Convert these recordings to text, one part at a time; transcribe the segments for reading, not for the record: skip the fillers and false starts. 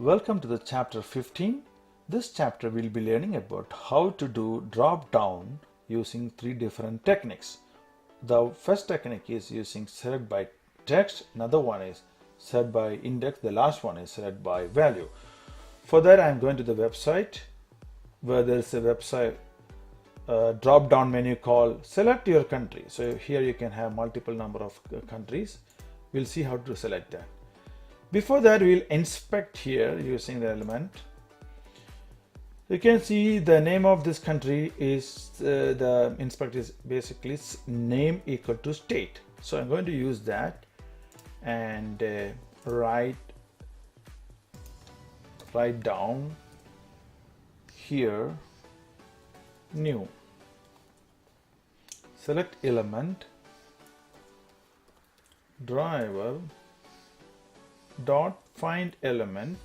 Welcome to the chapter 15. This chapter we'll be learning about how to do drop down using three different techniques. The first technique is using select by text, another one is select by index, the last one is select by value. For that I'm going to the website where there is a website drop down menu called select your country. So here you can have multiple number of countries. We'll see how to select that. Before that, we'll inspect here using the element. You can see the name of this country is the inspect is basically name equal to state. So I'm going to use that and write down here new. Select element driver dot find element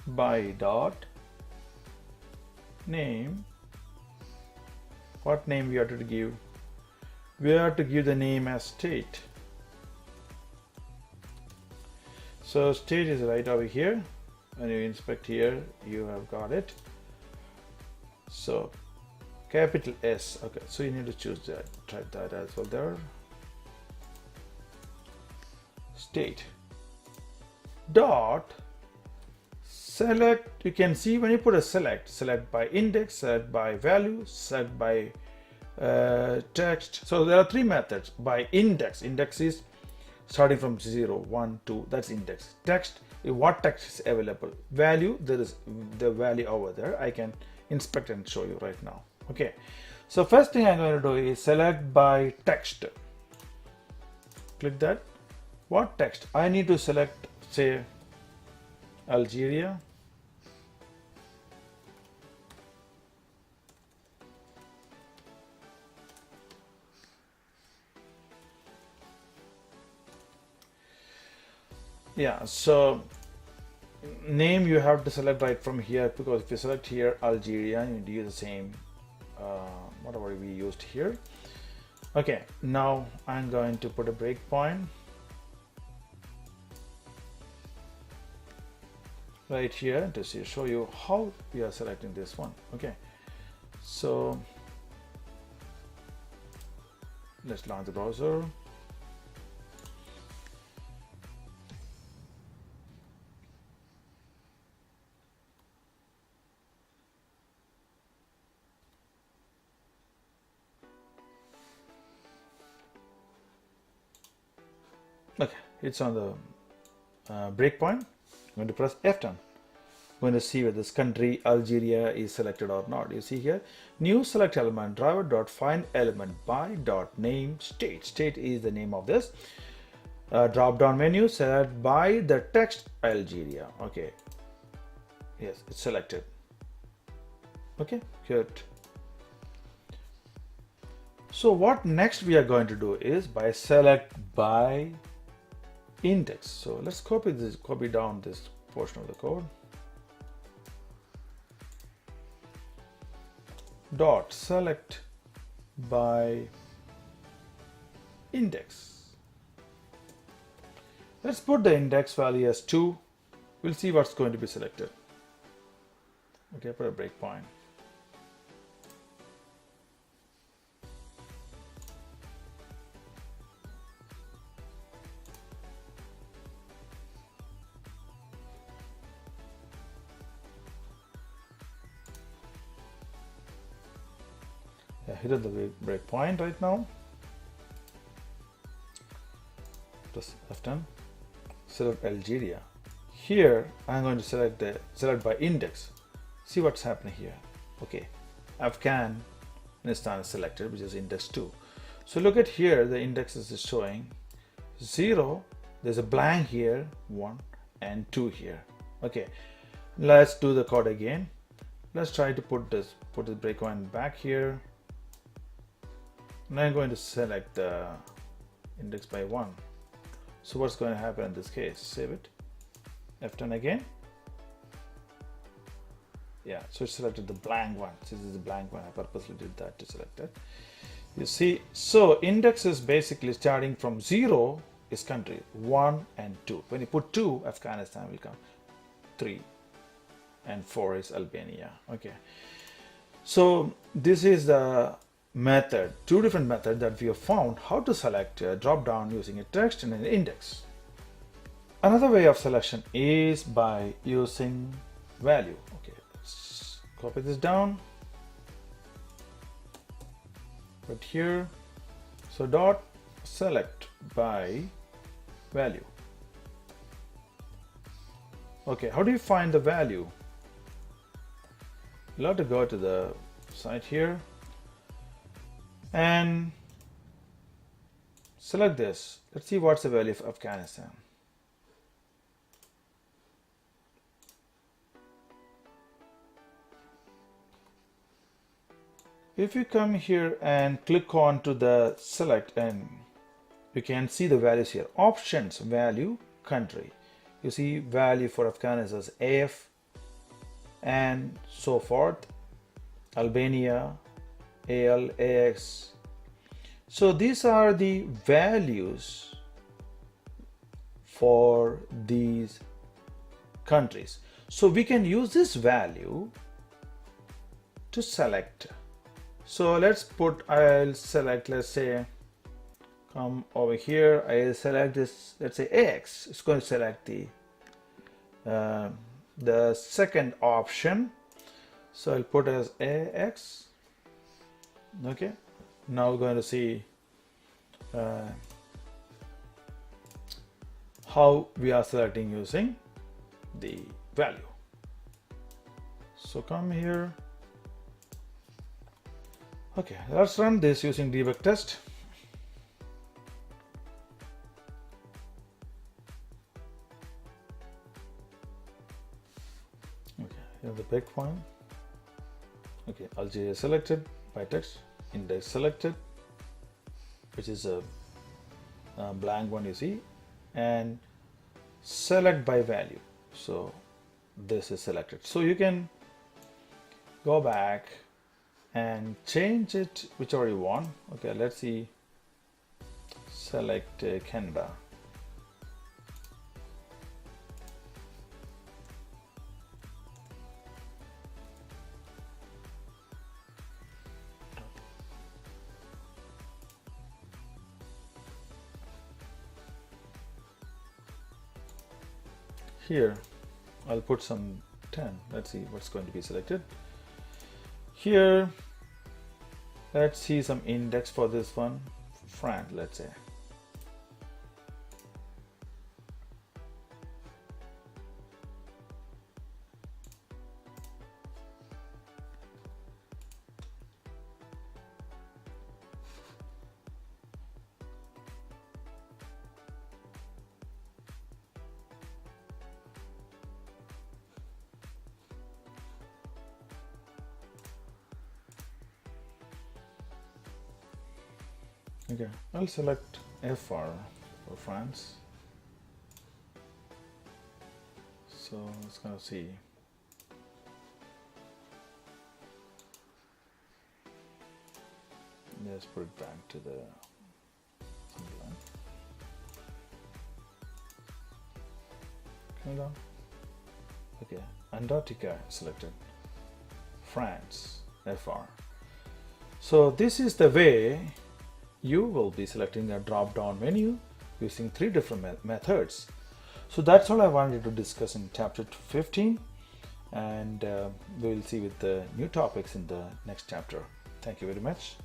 by dot name. What name we have to give? We have to give the name as state. So state is right over here. When you inspect here, you have got it. So capital S. Okay, so you need to choose that. Try that as well there. State dot select. You can see when you put a select by index, select by value, select by text. So there are three methods. By index is starting from 0, 1, 2, that's index. Text, what text is available. Value, there is the value over there. I can inspect and show you right now. Okay, so first thing I'm going to do is select by text. Click that. What text? I need to select, say, Algeria. Yeah, so name you have to select right from here, because if you select here Algeria, you need to use the same whatever we used here. Okay, now I'm going to put a breakpoint right here to show you how we are selecting this one. Okay, so let's launch the browser. Okay, it's on the breakpoint. I'm going to press F10. I'm going to see whether this country Algeria is selected or not. You see here, new select element driver dot find element by dot name state. State is the name of this drop down menu. Select by the text Algeria. Okay, yes, it's selected. Okay, good. So what next we are going to do is by select by index. So let's copy down this portion of the code. Dot select by index. Let's put the index value as 2. We'll see what's going to be selected. Okay, put a breakpoint. Hit the breakpoint right now. Press F10. Select Algeria. Here I'm going to select by index. See what's happening here. Okay, Afghanistan is selected, which is index 2. So look at here, the indexes is showing 0. There's a blank here, 1 and 2 here. Okay, let's do the code again. Let's try to put the breakpoint back here. And I'm going to select the index by 1. So what's going to happen in this case? Save it. F10 again. Yeah, so it selected the blank one. This is the blank one. I purposely did that to select it. You see, so index is basically starting from 0 is country 1 and 2. When you put 2, Afghanistan will come. 3 and 4 is Albania. Okay. So this is the method, two different methods that we have found how to select a drop down using a text and an index. Another way of selection is by using value. Okay, let's copy this down. Right here. So dot select by value. Okay, how do you find the value? You'll have to go to the site here and select this. Let's see what's the value of Afghanistan. If you come here and click on to the select, and you can see the values here. Options, value, country. You see value for Afghanistan is AF and so forth. Albania, AL, AX. So these are the values for these countries. So we can use this value to select. So let's put, I'll select, let's say, come over here, I'll select this, let's say AX. It's going to select the second option. So I'll put as AX. Okay. Now we're going to see how we are selecting using the value. So come here. Okay, let's run this using debug test. Okay, here's the breakpoint. Okay, Algeria selected by text, index selected, which is a blank one you see, and select by value. So this is selected. So you can go back and change it whichever you want. Okay, let's see, select Canada. Here I'll put some 10. Let's see what's going to be selected. Here, let's see some index for this one, France, let's say. Okay, I'll select FR for France. So let's kind of see. Let's put it back to the line. Canada. Okay, Antarctica selected. France, FR. So this is the way you will be selecting a drop-down menu using 3 different methods. So that's all I wanted to discuss in chapter 15, and we will see with the new topics in the next chapter. Thank you very much.